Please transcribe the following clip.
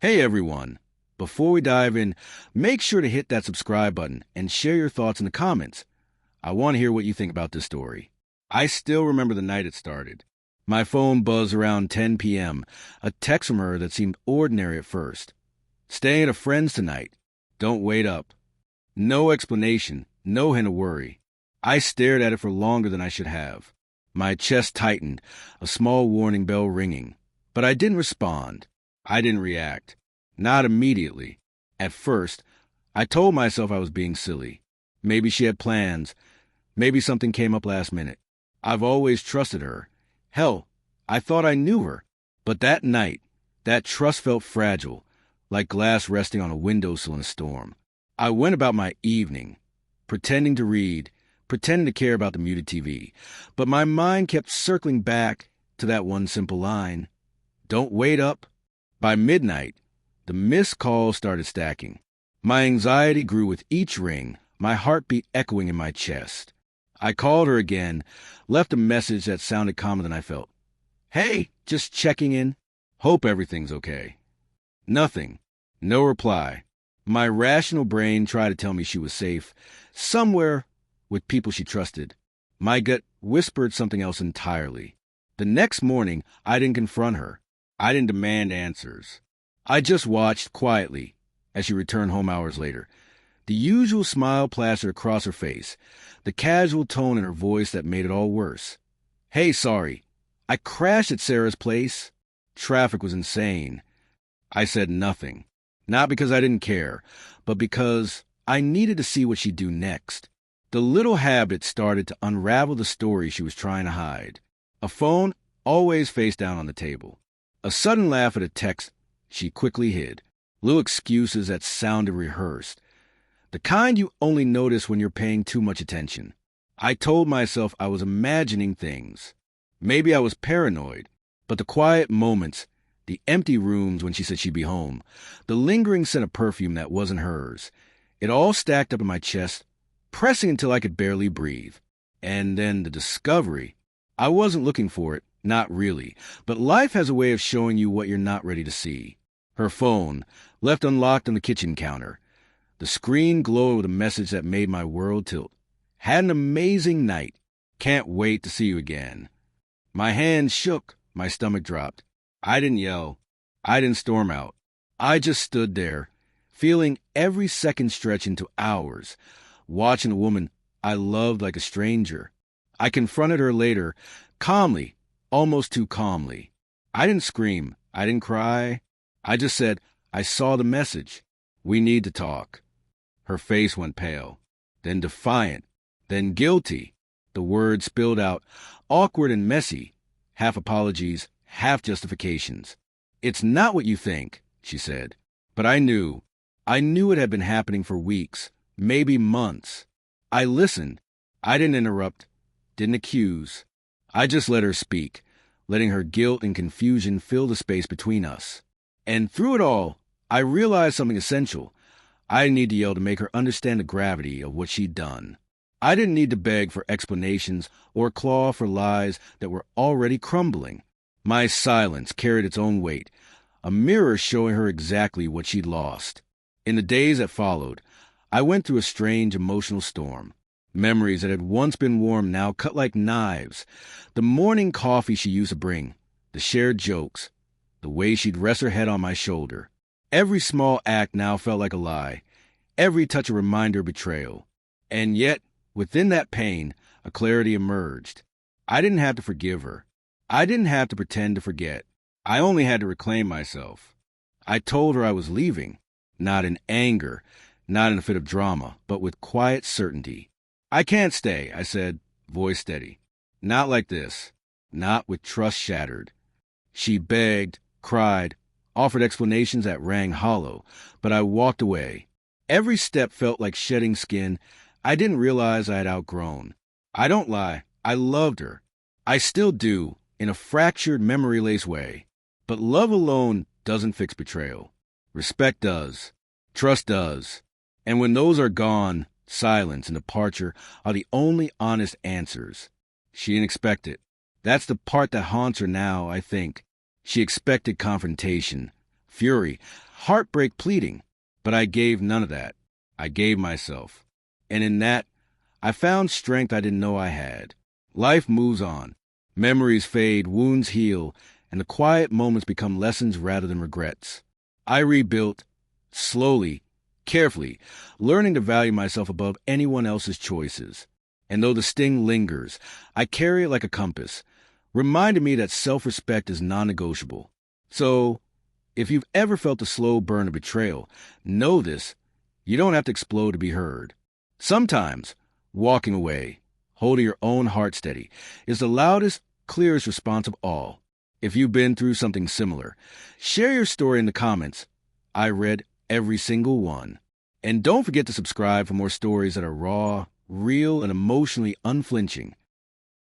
Hey everyone! Before we dive in, make sure to hit that subscribe button and share your thoughts in the comments. I want to hear what you think about this story. I still remember the night it started. My phone buzzed around 10 p.m., a text from her that seemed ordinary at first. Staying at a friend's tonight. Don't wait up. No explanation, no hint of worry. I stared at it for longer than I should have. My chest tightened, a small warning bell ringing. But I didn't respond. I didn't react. Not immediately. At first, I told myself I was being silly. Maybe she had plans. Maybe something came up last minute. I've always trusted her. Hell, I thought I knew her. But that night, that trust felt fragile, like glass resting on a windowsill in a storm. I went about my evening, pretending to read, pretending to care about the muted TV. But my mind kept circling back to that one simple line. Don't wait up. By midnight, the missed calls started stacking. My anxiety grew with each ring, my heartbeat echoing in my chest. I called her again, left a message that sounded calmer than I felt. Hey, just checking in. Hope everything's okay. Nothing. No reply. My rational brain tried to tell me she was safe, somewhere with people she trusted. My gut whispered something else entirely. The next morning, I didn't confront her. I didn't demand answers. I just watched quietly as she returned home hours later. The usual smile plastered across her face, the casual tone in her voice that made it all worse. Hey, sorry. I crashed at Sarah's place. Traffic was insane. I said nothing. Not because I didn't care, but because I needed to see what she'd do next. The little habit started to unravel the story she was trying to hide. A phone always face down on the table. A sudden laugh at a text she quickly hid. Little excuses that sounded rehearsed. The kind you only notice when you're paying too much attention. I told myself I was imagining things. Maybe I was paranoid, but the quiet moments, the empty rooms when she said she'd be home, the lingering scent of perfume that wasn't hers, it all stacked up in my chest, pressing until I could barely breathe. And then the discovery. I wasn't looking for it. Not really, but life has a way of showing you what you're not ready to see. Her phone, left unlocked on the kitchen counter. The screen glowed with a message that made my world tilt. Had an amazing night. Can't wait to see you again. My hands shook, my stomach dropped. I didn't yell. I didn't storm out. I just stood there, feeling every second stretch into hours, watching a woman I loved like a stranger. I confronted her later, calmly, almost too calmly. I didn't scream. I didn't cry. I just said, I saw the message. We need to talk. Her face went pale, then defiant, then guilty. The words spilled out, awkward and messy, half apologies, half justifications. It's not what you think, she said. But I knew. I knew it had been happening for weeks, maybe months. I listened. I didn't interrupt, didn't accuse. I just let her speak, letting her guilt and confusion fill the space between us. And through it all, I realized something essential. I didn't need to yell to make her understand the gravity of what she'd done. I didn't need to beg for explanations or claw for lies that were already crumbling. My silence carried its own weight, a mirror showing her exactly what she'd lost. In the days that followed, I went through a strange emotional storm. Memories that had once been warm now cut like knives. The morning coffee she used to bring, the shared jokes, the way she'd rest her head on my shoulder. Every small act now felt like a lie, every touch a reminder of betrayal. And yet, within that pain, a clarity emerged. I didn't have to forgive her. I didn't have to pretend to forget. I only had to reclaim myself. I told her I was leaving, not in anger, not in a fit of drama, but with quiet certainty. I can't stay, I said, voice steady. Not like this. Not with trust shattered. She begged, cried, offered explanations that rang hollow, but I walked away. Every step felt like shedding skin I didn't realize I had outgrown. I don't lie. I loved her. I still do, in a fractured, memory-laced way. But love alone doesn't fix betrayal. Respect does. Trust does. And when those are gone, silence and departure are the only honest answers. She didn't expect it. That's the part that haunts her now, I think. She expected confrontation, fury, heartbreak pleading, but I gave none of that. I gave myself. And in that, I found strength I didn't know I had. Life moves on. Memories fade, wounds heal, and the quiet moments become lessons rather than regrets. I rebuilt, slowly, carefully, learning to value myself above anyone else's choices. And though the sting lingers, I carry it like a compass, reminding me that self-respect is non-negotiable. So, if you've ever felt the slow burn of betrayal, know this: you don't have to explode to be heard. Sometimes, walking away, holding your own heart steady, is the loudest, clearest response of all. If you've been through something similar, share your story in the comments. I read every single one. And don't forget to subscribe for more stories that are raw, real, and emotionally unflinching.